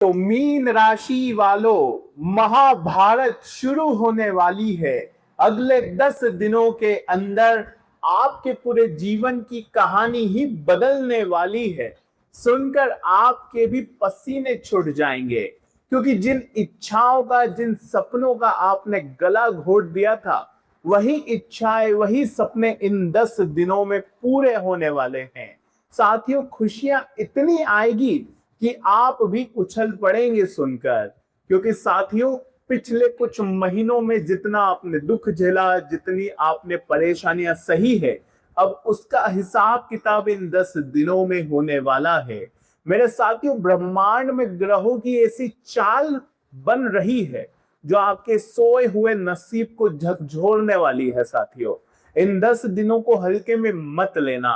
तो मीन राशि वालों, महाभारत शुरू होने वाली है। अगले 10 दिनों के अंदर आपके पूरे जीवन की कहानी ही बदलने वाली है। सुनकर आपके भी पसीने छूट जाएंगे, क्योंकि जिन इच्छाओं का, जिन सपनों का आपने गला घोट दिया था, वही इच्छाएं, वही सपने इन 10 दिनों में पूरे होने वाले हैं। साथियों, खुशियां इतनी आएगी कि आप भी उछल पड़ेंगे सुनकर, क्योंकि साथियों पिछले कुछ महीनों में जितना आपने दुख झेला, जितनी आपने परेशानियां सही है, अब उसका हिसाब किताब इन 10 दिनों में होने वाला है। मेरे साथियों, ब्रह्मांड में ग्रहों की ऐसी चाल बन रही है जो आपके सोए हुए नसीब को झकझोरने वाली है। साथियों, इन 10 दिनों को हल्के में मत लेना,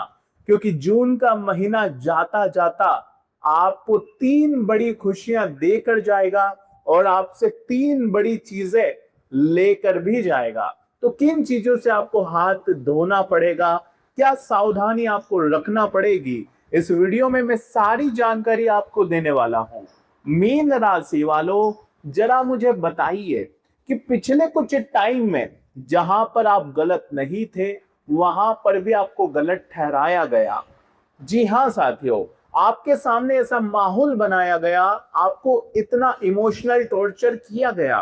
क्योंकि जून का महीना जाता जाता आपको 3 बड़ी खुशियां देकर जाएगा और आपसे 3 बड़ी चीजें लेकर भी जाएगा। तो किन चीजों से आपको हाथ धोना पड़ेगा, क्या सावधानी आपको रखना पड़ेगी, इस वीडियो में मैं सारी जानकारी आपको देने वाला हूं। मीन राशि वालों, जरा मुझे बताइए कि पिछले कुछ टाइम में जहां पर आप गलत नहीं थे, वहां पर भी आपको गलत ठहराया गया। जी हाँ साथियों, आपके सामने ऐसा माहौल बनाया गया, आपको इतना इमोशनल टॉर्चर किया गया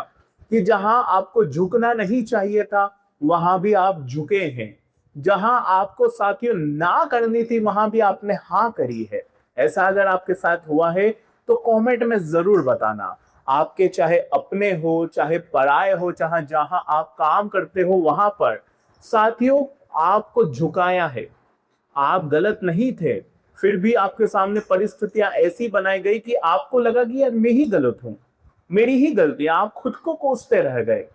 कि जहां आपको झुकना नहीं चाहिए था, वहां भी आप झुके हैं। जहां आपको साथियों ना करनी थी, वहां भी आपने हाँ करी है। ऐसा अगर आपके साथ हुआ है तो कमेंट में जरूर बताना। आपके चाहे अपने हो, चाहे पराए हो, चाहे जहां आप काम करते हो, वहां पर साथियों आपको झुकाया है। आप गलत नहीं थे, फिर भी आपके सामने परिस्थितियां ऐसी बनाई गई कि आपको लगा कि यार मैं ही गलत हूं, मेरी ही गलती। आप खुद को कोसते रह गए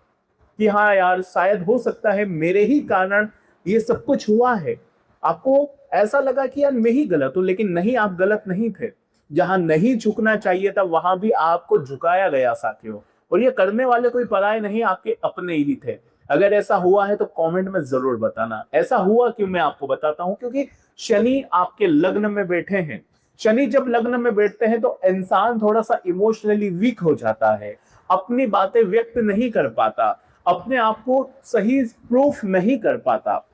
कि हाँ यार, शायद हो सकता है मेरे ही कारण ये सब कुछ हुआ है। आपको ऐसा लगा कि यार मैं ही गलत हूं, लेकिन नहीं, आप गलत नहीं थे। जहां नहीं झुकना चाहिए था, वहां भी आपको झुकाया गया साथियों। और ये करने वाले कोई पराये नहीं, आपके अपने ही थे। अगर ऐसा हुआ है तो कमेंट में जरूर बताना। ऐसा हुआ क्यों, मैं आपको बताता हूं। क्योंकि शनि आपके लग्न में बैठे हैं। शनि जब लग्न में बैठते हैं तो इंसान थोड़ा सा इमोशनली वीक हो जाता है, अपनी बातें व्यक्त नहीं कर पाता, अपने आप को सही प्रूफ नहीं कर पाता।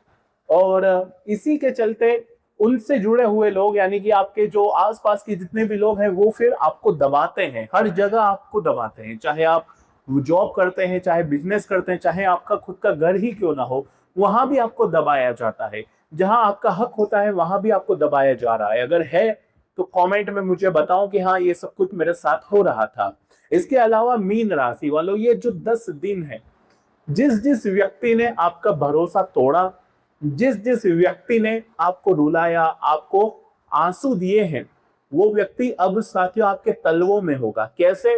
और इसी के चलते उनसे जुड़े हुए लोग, यानी कि आपके जो आसपास के जितने भी लोग हैं, वो फिर आपको दबाते हैं। हर जगह आपको दबाते हैं, चाहे आप जॉब करते हैं, चाहे बिजनेस करते हैं, चाहे आपका खुद का घर ही क्यों ना हो, वहां भी आपको दबाया जाता है। जहां आपका हक होता है, वहां भी आपको दबाया जा रहा है। अगर है तो कमेंट में मुझे बताओ कि हाँ, ये सब कुछ मेरे साथ हो रहा था। इसके अलावा मीन राशि वालों, ये जो 10 दिन है, जिस जिस व्यक्ति ने आपका भरोसा तोड़ा, जिस जिस व्यक्ति ने आपको रुलाया, आपको आंसू दिए हैं, वो व्यक्ति अब साथियों आपके तलवों में होगा। कैसे?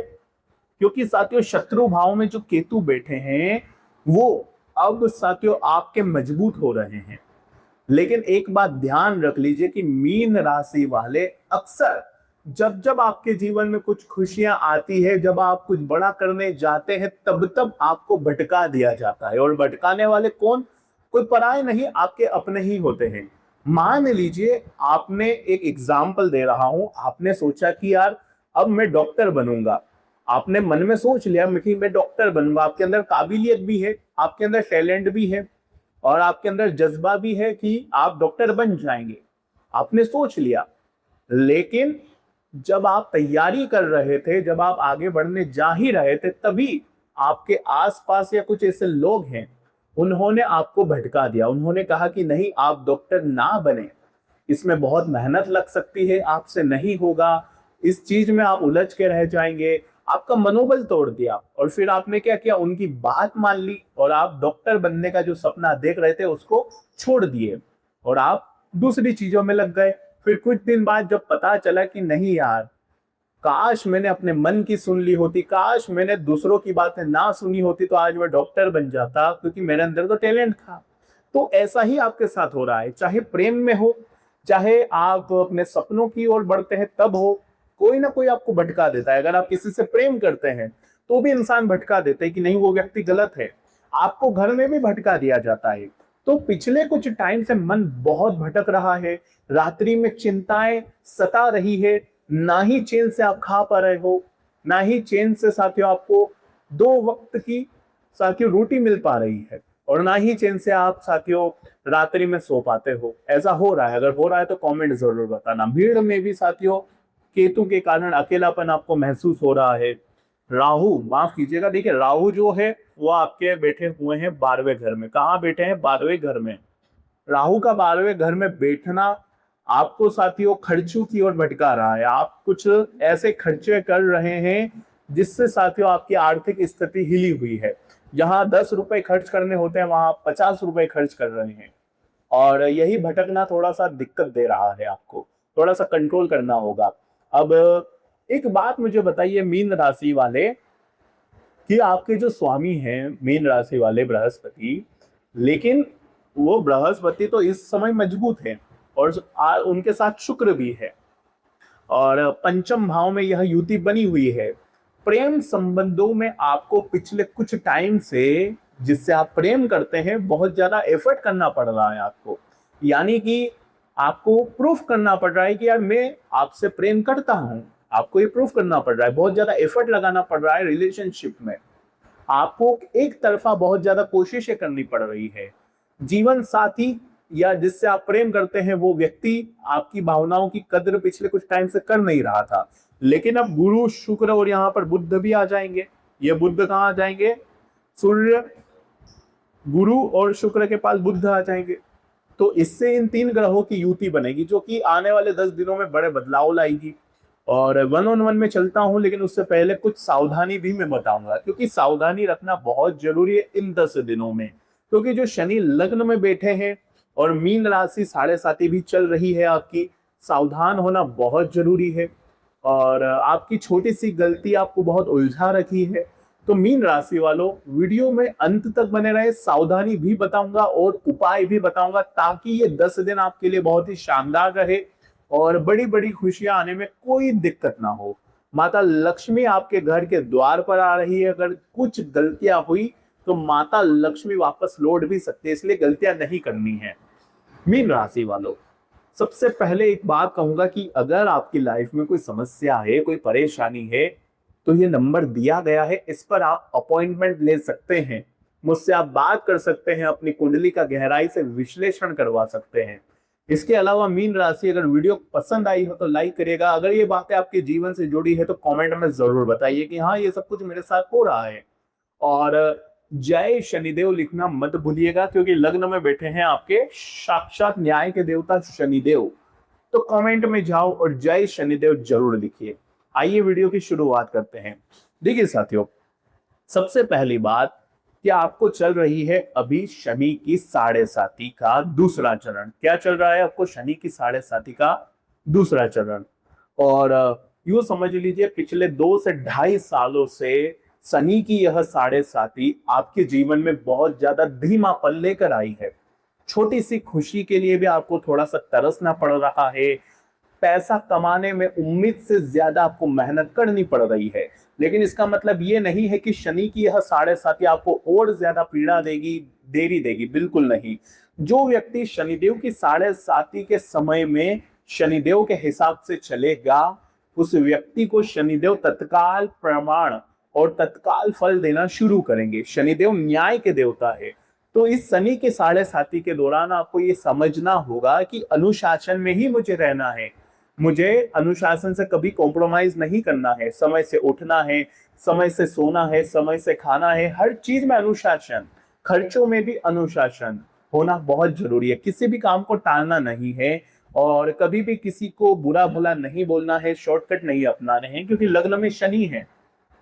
क्योंकि साथियों शत्रु भाव में जो केतु बैठे हैं, वो अब साथियों आपके मजबूत हो रहे हैं। लेकिन एक बात ध्यान रख लीजिए कि मीन राशि वाले अक्सर जब जब आपके जीवन में कुछ खुशियां आती है, जब आप कुछ बड़ा करने जाते हैं, तब तब आपको भटका दिया जाता है। और भटकाने वाले कौन? कोई पराये नहीं, आपके अपने ही होते हैं। मान लीजिए, आपने एक एग्जाम्पल दे रहा हूं, आपने सोचा कि यार अब मैं डॉक्टर बनूंगा। आपने मन में सोच लिया कि मैं डॉक्टर बनूंगा। आपके अंदर काबिलियत भी है, आपके अंदर टैलेंट भी है, और आपके अंदर जज्बा भी है कि आप डॉक्टर बन जाएंगे। आपने सोच लिया। लेकिन जब आप तैयारी कर रहे थे, जब आप आगे बढ़ने जा ही रहे थे, तभी आपके आसपास या कुछ ऐसे लोग हैं, उन्होंने आपको भटका दिया। उन्होंने कहा कि नहीं, आप डॉक्टर ना बने, इसमें बहुत मेहनत लग सकती है, आपसे नहीं होगा, इस चीज में आप उलझ के रह जाएंगे। आपका मनोबल तोड़ दिया। और फिर आपने क्या किया? उनकी बात मान ली और आप डॉक्टर बनने का जो सपना देख रहे थे उसको छोड़ दिए और आप दूसरी चीजों में लग गए। फिर कुछ दिन बाद जब पता चला कि नहीं यार, काश मैंने अपने मन की सुन ली होती, काश मैंने दूसरों की बातें ना सुनी होती, तो आज मैं डॉक्टर बन जाता, क्योंकि मेरे अंदर तो टैलेंट था। तो ऐसा ही आपके साथ हो रहा है, चाहे प्रेम में हो, चाहे आप अपने सपनों की ओर बढ़ते हैं तब हो, कोई ना कोई आपको भटका देता है। अगर आप किसी से प्रेम करते हैं तो भी इंसान भटका देता है कि नहीं, वो व्यक्ति गलत है। आपको घर में भी भटका दिया जाता है। तो पिछले कुछ टाइम से मन बहुत भटक रहा है, रात्रि में चिंताएं सता रही है, ना ही चैन से आप खा पा रहे हो, ना ही चैन से साथियों आपको 2 वक्त की साथियों रोटी मिल पा रही है, और ना ही चैन से आप साथियों रात्रि में सो पाते हो। ऐसा हो रहा है? अगर हो रहा है तो कमेंट जरूर बताना। भीड़ में भी साथियों केतु के कारण अकेलापन आपको महसूस हो रहा है। राहु, माफ कीजिएगा, देखिए राहु जो है वो आपके बैठे हुए हैं 12वें घर में। कहाँ बैठे हैं? 12वें घर में। राहु का 12वें घर में बैठना आपको साथियों खर्चों की ओर भटका रहा है। आप कुछ ऐसे खर्चे कर रहे हैं जिससे साथियों आपकी आर्थिक स्थिति हिली हुई है। जहां 10 रुपए खर्च करने होते हैं वहां 50 रुपए खर्च कर रहे हैं, और यही भटकना थोड़ा सा दिक्कत दे रहा है। आपको थोड़ा सा कंट्रोल करना होगा। अब एक बात मुझे बताइए मीन राशि वाले, कि आपके जो स्वामी हैं मीन राशि वाले बृहस्पति, लेकिन वो बृहस्पति तो इस समय मजबूत है, और उनके साथ शुक्र भी है, और पंचम भाव में यह युति बनी हुई है। प्रेम संबंधों में आपको पिछले कुछ टाइम से, जिससे आप प्रेम करते हैं, बहुत ज्यादा एफर्ट करना पड़ रहा है आपको। यानी कि आपको प्रूफ करना पड़ रहा है कि यार मैं आपसे प्रेम करता हूं। आपको ये प्रूफ करना पड़ रहा है, बहुत ज्यादा एफर्ट लगाना पड़ रहा है रिलेशनशिप में। आपको एक तरफा बहुत ज्यादा कोशिशें करनी पड़ रही है। जीवन साथी या जिससे आप प्रेम करते हैं वो व्यक्ति आपकी भावनाओं की कद्र पिछले कुछ टाइम से कर नहीं रहा था, लेकिन अब गुरु शुक्र और यहाँ पर बुध भी आ जाएंगे। ये बुध कहाँ आ जाएंगे? सूर्य, गुरु और शुक्र के पास बुध आ जाएंगे। तो इससे इन 3 ग्रहों की युति बनेगी, जो कि आने वाले 10 दिनों में बड़े बदलाव लाएगी। और 1-on-1 में चलता हूं, लेकिन उससे पहले कुछ सावधानी भी मैं बताऊंगा, क्योंकि सावधानी रखना बहुत जरूरी है इन 10 दिनों में। क्योंकि जो शनि लग्न में बैठे हैं और मीन राशि 7.5 भी चल रही है आपकी, सावधान होना बहुत जरूरी है। और आपकी छोटी सी गलती आपको बहुत उलझा रखी है। तो मीन राशि वालों, वीडियो में अंत तक बने रहे। सावधानी भी बताऊंगा और उपाय भी बताऊंगा, ताकि ये 10 दिन आपके लिए बहुत ही शानदार रहे और बड़ी बड़ी खुशियां आने में कोई दिक्कत ना हो। माता लक्ष्मी आपके घर के द्वार पर आ रही है। अगर कुछ गलतियां हुई तो माता लक्ष्मी वापस लौट भी सकती है, इसलिए गलतियां नहीं करनी है। मीन राशि वालों, सबसे पहले एक बात कहूंगा कि अगर आपकी लाइफ में कोई समस्या है, कोई परेशानी है, तो ये नंबर दिया गया है, इस पर आप अपॉइंटमेंट ले सकते हैं। मुझसे आप बात कर सकते हैं, अपनी कुंडली का गहराई से विश्लेषण करवा सकते हैं। इसके अलावा मीन राशि, अगर वीडियो पसंद आई हो तो लाइक करिएगा। अगर ये बातें आपके जीवन से जुड़ी है तो कमेंट में जरूर बताइए कि हाँ ये सब कुछ मेरे साथ हो रहा है। और जय शनिदेव लिखना मत भूलिएगा, क्योंकि लग्न में बैठे हैं आपके साक्षात न्याय के देवता शनिदेव। तो कमेंट में जाओ और जय शनिदेव जरूर लिखिए। आइए वीडियो की शुरुआत करते हैं। देखिए साथियों, सबसे पहली बात कि आपको चल रही है अभी शनि की 7.5 का दूसरा चरण। क्या चल रहा है आपको? शनि की 7.5 का दूसरा चरण। और यूं समझ लीजिए पिछले 2 से 2.5 सालों से शनि की यह 7.5 आपके जीवन में बहुत ज्यादा धीमापन लेकर आई है। छोटी सी खुशी के लिए भी आपको थोड़ा सा तरसना पड़ रहा है। पैसा कमाने में उम्मीद से ज्यादा आपको मेहनत करनी पड़ रही है। लेकिन इसका मतलब ये नहीं है कि शनि की यह 7.5 आपको और ज्यादा पीड़ा देगी, देरी देगी, बिल्कुल नहीं। जो व्यक्ति शनिदेव की 7.5 के समय में शनिदेव के हिसाब से चलेगा, उस व्यक्ति को शनिदेव तत्काल प्रमाण और तत्काल फल देना शुरू करेंगे। शनिदेव न्याय के देवता है। तो इस शनि के 7.5 के दौरान आपको ये समझना होगा कि अनुशासन में ही मुझे रहना है। मुझे अनुशासन से कभी कॉम्प्रोमाइज नहीं करना है। समय से उठना है, समय से सोना है, समय से खाना है, हर चीज में अनुशासन। खर्चों में भी अनुशासन होना बहुत जरूरी है। किसी भी काम को टालना नहीं है, और कभी भी किसी को बुरा भला नहीं बोलना है, शॉर्टकट नहीं अपनाने हैं, क्योंकि लग्न में शनि है।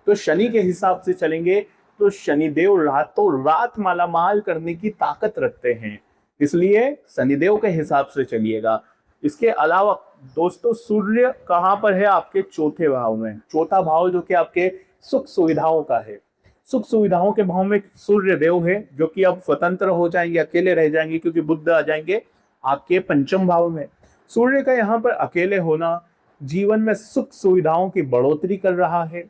तो शनि के हिसाब से चलेंगे तो शनिदेव रातों रात मालामाल करने की ताकत रखते हैं, इसलिए शनिदेव के हिसाब से चलिएगा। इसके अलावा दोस्तों, सूर्य कहाँ पर है? आपके 4थे भाव में। 4था भाव जो कि आपके सुख सुविधाओं का है। सुख सुविधाओं के भाव में सूर्य देव है, जो कि अब स्वतंत्र हो जाएंगे, अकेले रह जाएंगे, क्योंकि बुध आ जाएंगे आपके 5म भाव में। सूर्य का यहाँ पर अकेले होना जीवन में सुख सुविधाओं की बढ़ोतरी कर रहा है।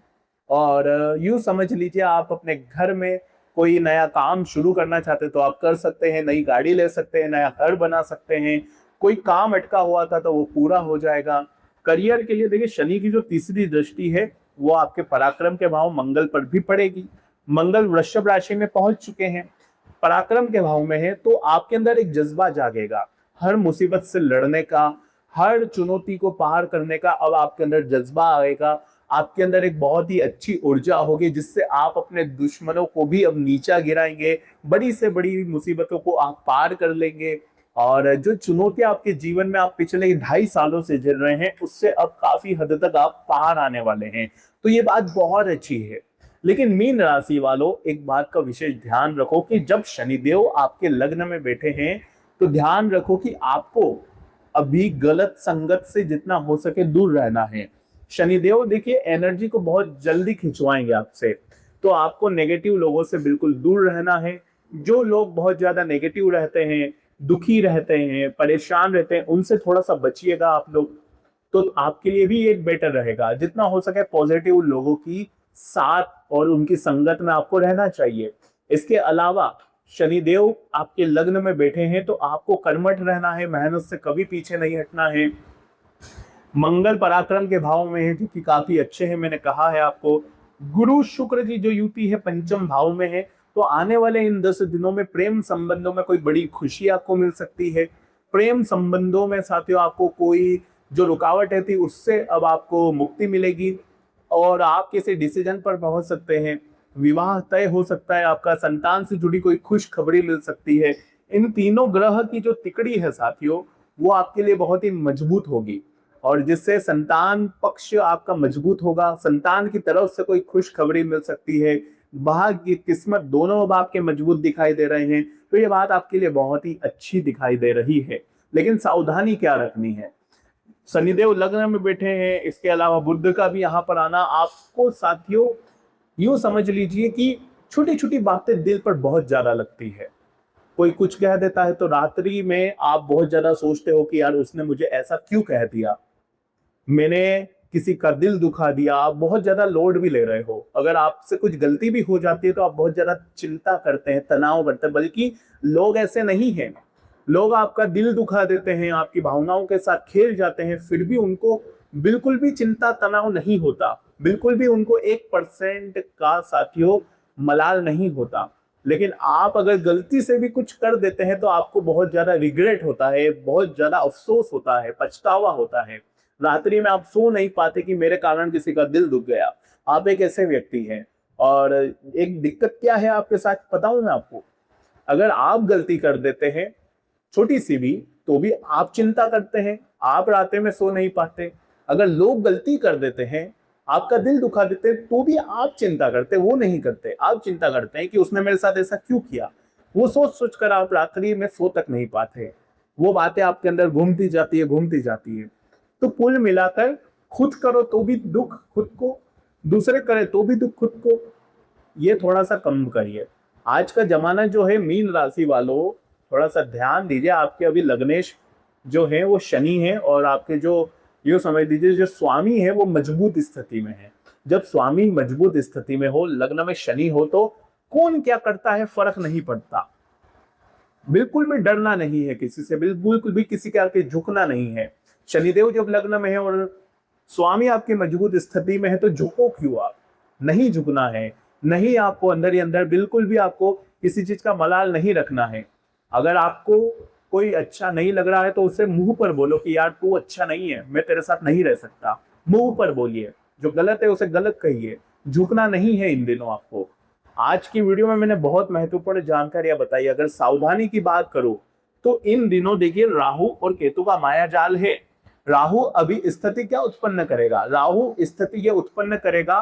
और यूं समझ लीजिए, आप अपने घर में कोई नया काम शुरू करना चाहते तो आप कर सकते हैं, नई गाड़ी ले सकते हैं, नया घर बना सकते हैं, कोई काम अटका हुआ था तो वो पूरा हो जाएगा। करियर के लिए देखिए, शनि की जो तीसरी दृष्टि है वो आपके पराक्रम के भाव मंगल पर भी पड़ेगी। मंगल वृषभ राशि में पहुंच चुके हैं, पराक्रम के भाव में है, तो आपके अंदर एक जज्बा जागेगा हर मुसीबत से लड़ने का, हर चुनौती को पार करने का। अब आपके अंदर जज्बा आएगा, आपके अंदर एक बहुत ही अच्छी ऊर्जा होगी जिससे आप अपने दुश्मनों को भी अब नीचा गिराएंगे, बड़ी से बड़ी मुसीबतों को आप पार कर लेंगे। और जो चुनौतियां आपके जीवन में आप पिछले 2.5 सालों से झेल रहे हैं, उससे अब काफी हद तक आप पार आने वाले हैं। तो ये बात बहुत अच्छी है। लेकिन मीन राशि वालों, एक बात का विशेष ध्यान रखो कि जब शनिदेव आपके लग्न में बैठे हैं, तो ध्यान रखो कि आपको अभी गलत संगत से जितना हो सके दूर रहना है। शनिदेव देखिए एनर्जी को बहुत जल्दी खिंचवाएंगे आपसे, तो आपको नेगेटिव लोगों से बिल्कुल दूर रहना है। जो लोग बहुत ज्यादा नेगेटिव रहते हैं, दुखी रहते हैं, परेशान रहते हैं, उनसे थोड़ा सा बचिएगा आप लोग, तो आपके लिए भी एक बेटर रहेगा। जितना हो सके पॉजिटिव लोगों की साथ और उनकी संगत में आपको रहना चाहिए। इसके अलावा शनिदेव आपके लग्न में बैठे हैं, तो आपको कर्मठ रहना है, मेहनत से कभी पीछे नहीं हटना है। मंगल पराक्रम के भाव में है, जो कि काफी अच्छे हैं, मैंने कहा है आपको। गुरु शुक्र की जो युति है पंचम भाव में है, तो आने वाले इन 10 दिनों में प्रेम संबंधों में कोई बड़ी खुशी आपको मिल सकती है। प्रेम संबंधों में साथियों आपको कोई जो रुकावट है थी उससे अब आपको मुक्ति मिलेगी और आप किसी डिसीजन पर पहुंच सकते हैं। विवाह तय हो सकता है आपका, संतान से जुड़ी कोई खुश खबरी मिल सकती है। इन तीनों ग्रह की जो तिकड़ी है साथियों, वो आपके लिए बहुत ही मजबूत होगी और जिससे संतान पक्ष आपका मजबूत होगा। संतान की तरफ से कोई खुश खबरी मिल सकती है। भाग्य किस्मत दोनों अब आपके मजबूत दिखाई दे रहे हैं, तो ये बात आपके लिए बहुत ही अच्छी दिखाई दे रही है। लेकिन सावधानी क्या रखनी है, शनिदेव लग्न में बैठे हैं, इसके अलावा बुध का भी यहाँ पर आना आपको साथियों यूं समझ लीजिए कि छोटी छोटी बातें दिल पर बहुत ज्यादा लगती है। कोई कुछ कह देता है तो रात्रि में आप बहुत ज्यादा सोचते हो कि यार उसने मुझे ऐसा क्यों कह दिया, मैंने किसी का दिल दुखा दिया। आप बहुत ज्यादा लोड भी ले रहे हो, अगर आपसे कुछ गलती भी हो जाती है तो आप बहुत ज्यादा चिंता करते हैं, तनाव करते हैं। बल्कि लोग ऐसे नहीं हैं, लोग आपका दिल दुखा देते हैं, आपकी भावनाओं के साथ खेल जाते हैं, फिर भी उनको बिल्कुल भी चिंता तनाव नहीं होता, बिल्कुल भी उनको 1% का साथियों मलाल नहीं होता। लेकिन आप अगर गलती से भी कुछ कर देते हैं तो आपको बहुत ज्यादा रिग्रेट होता है, बहुत ज्यादा अफसोस होता है, पछतावा होता है। रात्रि में आप सो नहीं पाते कि मेरे कारण किसी का दिल दुख गया। आप एक ऐसे व्यक्ति हैं। और एक दिक्कत क्या है आपके साथ बताऊं मैं आपको, अगर आप गलती कर देते हैं छोटी सी भी, तो भी आप चिंता करते हैं, आप रात में सो नहीं पाते। अगर लोग गलती कर देते हैं, आपका दिल दुखा देते हैं, तो भी आप चिंता करते, वो नहीं करते। आप चिंता करते हैं कि उसने मेरे साथ ऐसा क्यों किया। वो सोच सोच कर आप रात्रि में सो तक नहीं पाते। वो बातें आपके अंदर घूमती जाती है, घूमती जाती है। तो कुल मिलाकर खुद करो तो भी दुख खुद को, दूसरे करे तो भी दुख खुद को, ये थोड़ा सा कम करिए। आज का जमाना जो है, मीन राशि वालों थोड़ा सा ध्यान दीजिए। आपके अभी लग्नेश जो है वो शनि है, और आपके जो ये समझ लीजिए जो स्वामी है वो मजबूत स्थिति में है। जब स्वामी मजबूत स्थिति में हो, लग्न में शनि हो, तो कौन क्या करता है फर्क नहीं पड़ता। बिल्कुल भी डरना नहीं है किसी से, बिल्कुल भी किसी के आगे झुकना नहीं है। शनिदेव जब लग्न में है और स्वामी आपकी मजबूत स्थिति में है, तो झुको क्यों आप, नहीं झुकना है। नहीं, आपको अंदर ही अंदर बिल्कुल भी आपको किसी चीज का मलाल नहीं रखना है। अगर आपको कोई अच्छा नहीं लग रहा है तो उसे मुंह पर बोलो कि यार तू अच्छा नहीं है, मैं तेरे साथ नहीं रह सकता। मुंह पर बोलिए, जो गलत है उसे गलत कहिए। झुकना नहीं है इन दिनों आपको। आज की वीडियो में मैंने बहुत महत्वपूर्ण जानकारियां बताई। अगर सावधानी की बात करो तो इन दिनों देखिए राहु और केतु का माया जाल है। राहु अभी स्थिति क्या उत्पन्न करेगा, राहु स्थिति ये उत्पन्न करेगा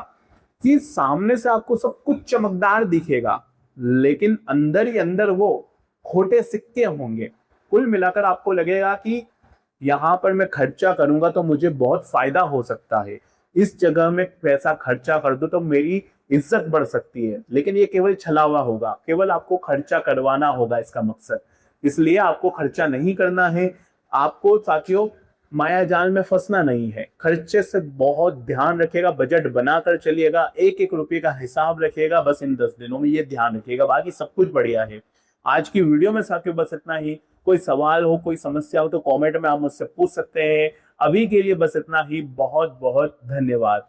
कि सामने से आपको सब कुछ चमकदार दिखेगा, लेकिन अंदर ही अंदर वो खोटे सिक्के होंगे। कुल मिलाकर आपको लगेगा कि यहां पर मैं खर्चा करूंगा तो मुझे बहुत फायदा हो सकता है, इस जगह में पैसा खर्चा कर दो तो मेरी इज्जत बढ़ सकती है। लेकिन ये केवल छलावा होगा, केवल आपको खर्चा करवाना होगा इसका मकसद। इसलिए आपको खर्चा नहीं करना है। आपको साथियों माया जाल में फंसना नहीं है। खर्चे से बहुत ध्यान रखिएगा, बजट बनाकर चलिएगा, एक एक रुपये का हिसाब रखिएगा। बस इन 10 दिनों में ये ध्यान रखिएगा, बाकी सब कुछ बढ़िया है। आज की वीडियो में साथियों बस इतना ही। कोई सवाल हो, कोई समस्या हो तो कमेंट में आप मुझसे पूछ सकते हैं। अभी के लिए बस इतना ही। बहुत बहुत धन्यवाद।